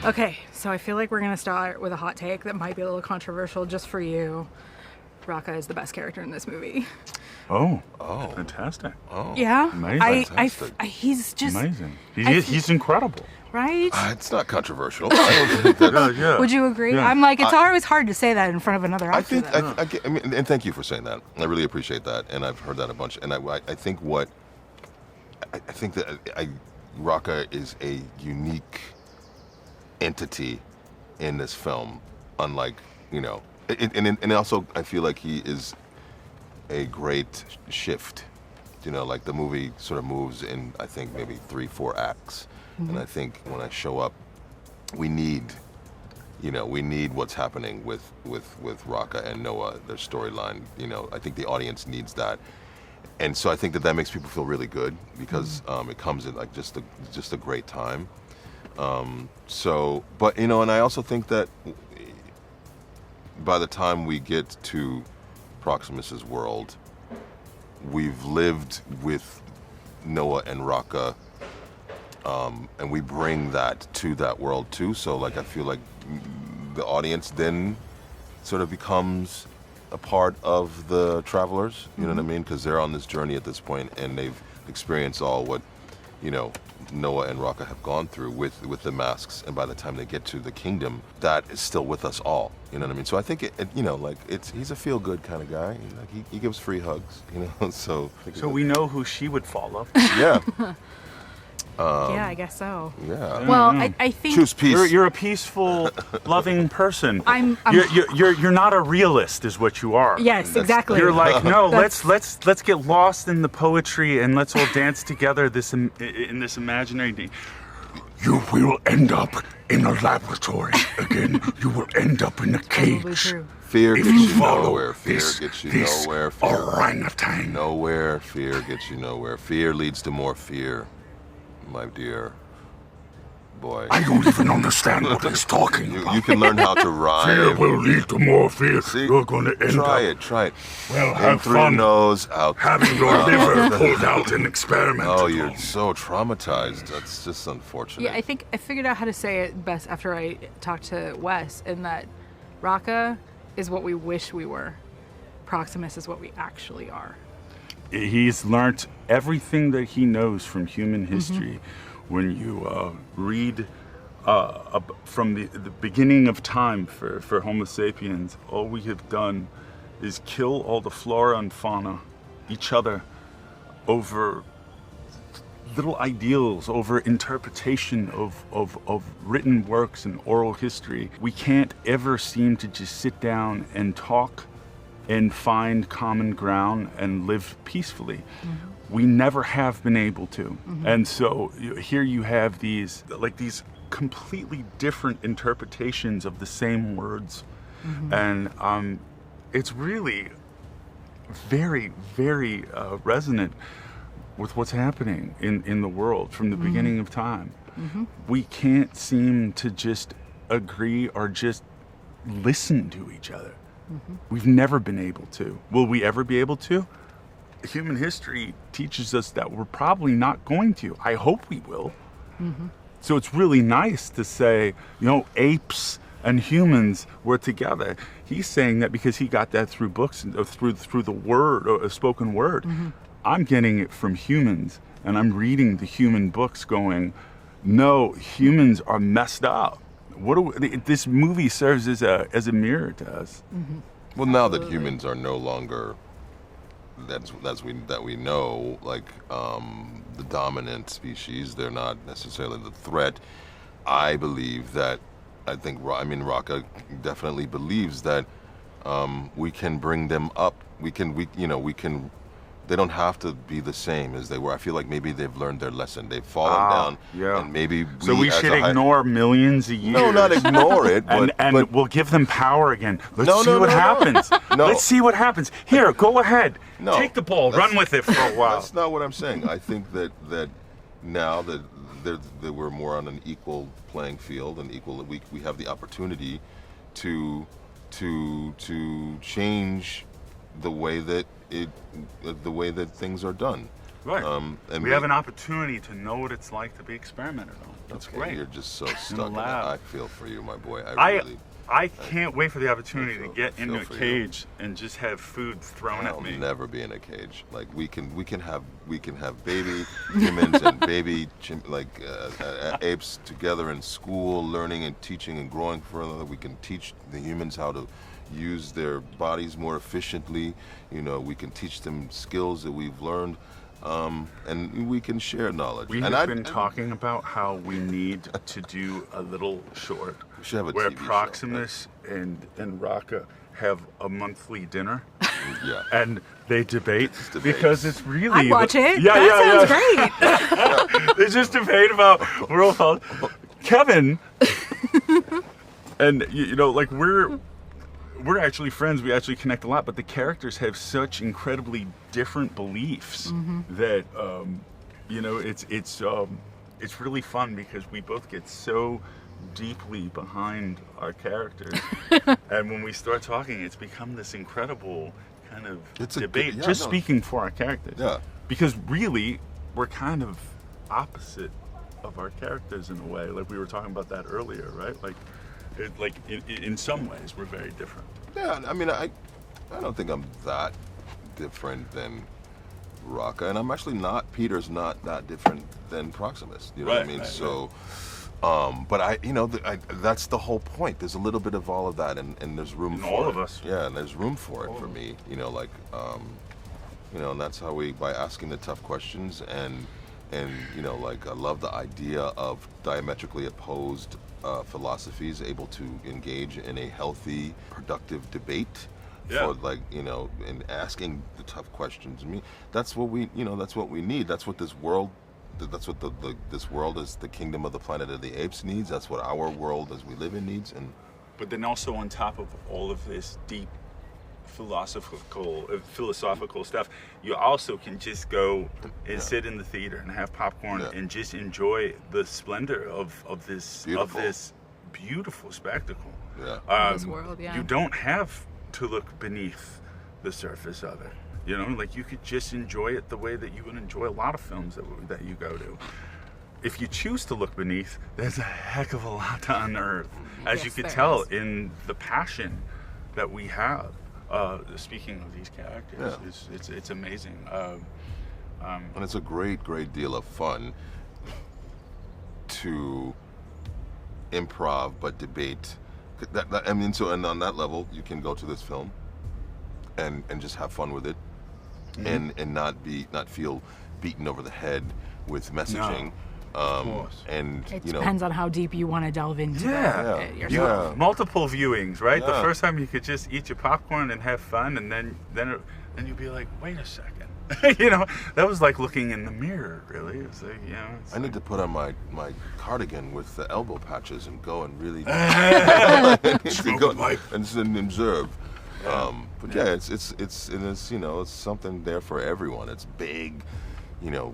Okay, so I feel like we're going to start with a hot take that might be a little controversial just for you. Raka is the best character in this movie. Oh, fantastic. Oh, Yeah? Fantastic. He's just... Amazing. He's incredible. Right? It's not controversial. I don't think that. Yeah. Would you agree? Yeah. I'm like, it's always hard to say that in front of another actor. I mean, and thank you for saying that. I really appreciate that, and I've heard that a bunch. And I think that Raka is a unique entity in this film, unlike and also I feel like he is a great shift. Like the movie sort of moves in, I think, maybe 3-4 acts. And I think when I show up, we need what's happening with Raka and Noah, their storyline. I think the audience needs that. And so I think that makes people feel really good because it comes in like just a great time. But and I also think that by the time we get to Proximus's world, we've lived with Noah and Raka, and we bring that to that world too. So like I feel like the audience then sort of becomes a part of the travelers. You know what I mean? Because they're on this journey at this point, and they've experienced all what Noah and Raka have gone through with the masks, and by the time they get to the kingdom, that is still with us all. You know what I mean? So I think he's a feel-good kind of guy. Like he gives free hugs. So we know who she would follow. Yeah. Yeah, I guess so. Yeah. Well, I think Choose peace. You're a peaceful, loving person. I'm You're not a realist, is what you are. Yes, exactly. You're like, no, let's get lost in the poetry and let's all dance together in this imaginary thing. You will end up in a laboratory again. You will end up in a cage. True. Fear If gets you you follow nowhere. Fear this gets you nowhere. orangutan. Nowhere. Fear gets you nowhere. Fear leads to more fear, my dear boy. I don't even understand what he's talking about. You can learn how to rhyme. Fear will lead to more fear. See? You're going to end up. Try it. Well, In have through fun your nose, out having your liver pulled out and experimented Oh, you're on. so traumatized. That's just unfortunate. Yeah, I think I figured out how to say it best after I talked to Wes, in that Raka is what we wish we were. Proximus is what we actually are. He's learnt everything that he knows from human history. When you read from the beginning of time for Homo sapiens, all we have done is kill all the flora and fauna, each other, over little ideals, over interpretation of written works and oral history. We can't ever seem to just sit down and talk and find common ground and live peacefully. We never have been able to. And so here you have these completely different interpretations of the same words. And it's really very, very resonant with what's happening in the world from the beginning of time. We can't seem to just agree or just listen to each other. We've never been able to. Will we ever be able to? Human history teaches us that we're probably not going to. I hope we will. So it's really nice to say, apes and humans were together. He's saying that because he got that through books, through the word, or spoken word. I'm getting it from humans, and I'm reading the human books going, no, humans are messed up. This movie serves as a mirror to us. Well, now that humans are no longer that we know, like the dominant species, they're not necessarily the threat. I think Raka definitely believes that we can bring them up. We can. They don't have to be the same as they were. I feel like maybe they've learned their lesson. They've fallen down, and maybe we should ignore millions of years. No, not ignore it, but we'll give them power again. Let's see what happens. No. Let's see what happens. Here, go ahead. No, take the ball, run with it for a while. That's not what I'm saying. I think that now that we're more on an equal playing field, and we have the opportunity to change the way that things are done. Right. And we have an opportunity to know what it's like to be experimented on. It's Okay, great. you're just so stuck in it. lab. I feel for you, my boy. I can't wait for the opportunity to get feel into a for you. cage and just have food thrown I'll at me. never be in a cage. Like we can have baby humans and baby apes together in school, learning and teaching and growing further. We can teach the humans how to use their bodies more efficiently. You know, we can teach them skills that we've learned, and we can share knowledge. We have been talking about how we need to do a little short We should have a where TV show, Proximus and Raka have a monthly dinner. Yeah. And they debate debate. because it's really. I'd watch it. Yeah, That sounds great. They just debate about world health. Kevin, and you know, like we're actually friends. We actually connect a lot, but the characters have such incredibly different beliefs that you know it's really fun because we both get so deeply behind our characters, and when we start talking, it's become this incredible kind of debate. Speaking for our characters, because really we're kind of opposite of our characters in a way. Like we were talking about that earlier, right? Like in some ways we're very different. Yeah, I mean, I don't think I'm that different than Raka, and I'm actually not. Peter's not that different than Proximus. You know what I mean? But that's the whole point. There's a little bit of all of that, and there's room for all it. of us. Yeah, and there's room for it for me. You know, like, and that's how by asking the tough questions, and you know, like, I love the idea of diametrically opposed philosophies able to engage in a healthy, productive debate. For, like, you know, and asking the tough questions. I mean, that's what we need. That's what this world. That's what this world is, the kingdom of the planet of the apes needs. That's what our world as we live in needs. And but then also on top of all of this deep philosophical stuff, you also can just go and sit in the theater and have popcorn and just enjoy the splendor of this beautiful spectacle. This world, You don't have to look beneath the surface of it. You know, like you could just enjoy it the way that you would enjoy a lot of films that you go to. If you choose to look beneath, there's a heck of a lot to unearth, as you could tell in the passion that we have. Speaking of these characters, it's amazing. And it's a great deal of fun to improv, but debate. And on that level, you can go to this film and just have fun with it. And not feel beaten over the head with messaging. Of course. And it depends on how deep you want to delve into it yourself. Multiple viewings, right? The first time you could just eat your popcorn and have fun, and then you'd be like, wait a second. You know, that was like looking in the mirror, really. It's like, you know, I need to put on my cardigan with the elbow patches and go and really and observe. But it's you know, it's something there for everyone. It's big, you know,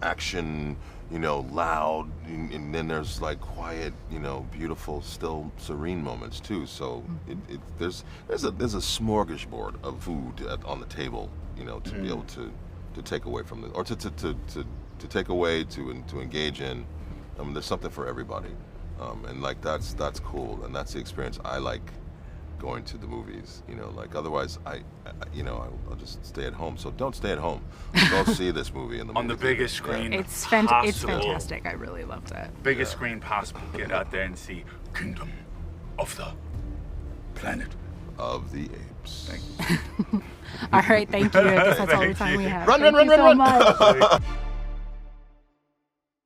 action, you know, loud, and then there's like quiet, you know, beautiful, still, serene moments too. So there's a smorgasbord of food on the table, you know, to be able to take away from or to take away to engage in. I mean, there's something for everybody, and like that's cool, and that's the experience I like. Going to the movies, you know, like otherwise I'll just stay at home. So don't stay at home. Go see this movie in the on the biggest screen. It's fantastic. I really loved it. Biggest screen possible. Get out there and see Kingdom of the Planet of the Apes. Thank you. All right, thank you. I guess that's all the time we have. Run, Thank you so much.